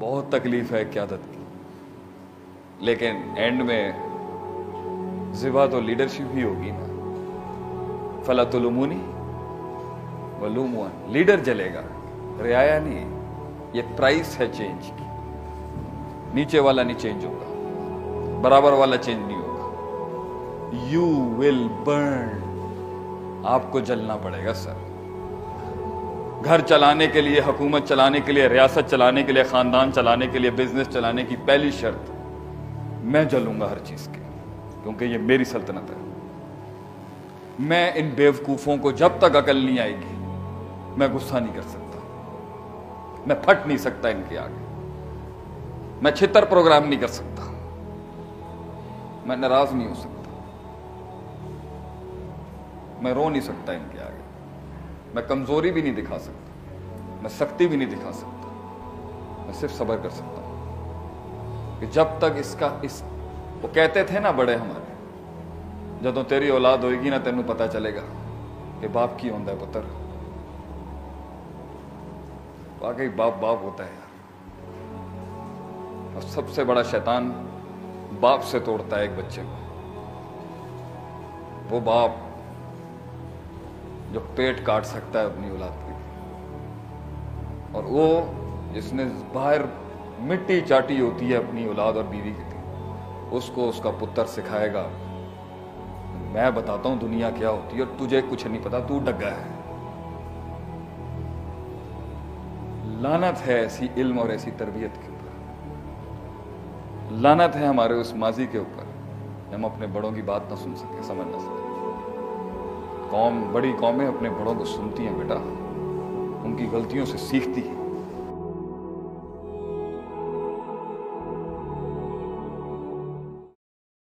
बहुत तकलीफ है क़यादत की, लेकिन एंड में ज़िबा तो लीडरशिप ही होगी ना। फला तुलुमुनी वलुमुअन, लीडर जलेगा, रियाया नहीं। ये प्राइस है चेंज की। नीचे वाला नहीं चेंज होगा, बराबर वाला चेंज नहीं होगा। यू विल बर्न, आपको जलना पड़ेगा सर। घर चलाने के लिए, हुकूमत चलाने के लिए, रियासत चलाने के लिए, खानदान चलाने के लिए, बिजनेस चलाने की पहली शर्त, मैं जलूंगा हर चीज के, क्योंकि ये मेरी सल्तनत है। मैं इन बेवकूफों को जब तक अकल नहीं आएगी, मैं गुस्सा नहीं कर सकता, मैं फट नहीं सकता इनके आगे, मैं छितर प्रोग्राम नहीं कर सकता, मैं नाराज नहीं हो सकता, मैं रो नहीं सकता इनके आगे, मैं कमजोरी भी नहीं दिखा सकता, मैं सख्ती भी नहीं दिखा सकता, मैं सिर्फ सब्र कर सकता हूं कि जब तक वो कहते थे ना बड़े हमारे, जदों तेरी औलाद होएगी ना तेनू पता चलेगा कि बाप की होता है पुत्र। वाकई बाप बाप होता है यार। और सबसे बड़ा शैतान बाप से तोड़ता है एक बच्चे को, वो बाप जो पेट काट सकता है अपनी औलाद की, और वो जिसने बाहर मिट्टी चाटी होती है अपनी औलाद और बीवी की, उसको उसका पुत्र सिखाएगा मैं बताता हूं दुनिया क्या होती है और तुझे कुछ नहीं पता, तू डग्गा है। लानत है ऐसी इल्म और ऐसी तरबियत के ऊपर, लानत है हमारे उस माजी के ऊपर, हम अपने बड़ों की बात ना सुन सके, समझ ना सके। बड़ी कौमें अपने बड़ों को सुनती हैं बेटा, उनकी गलतियों से सीखती हैं।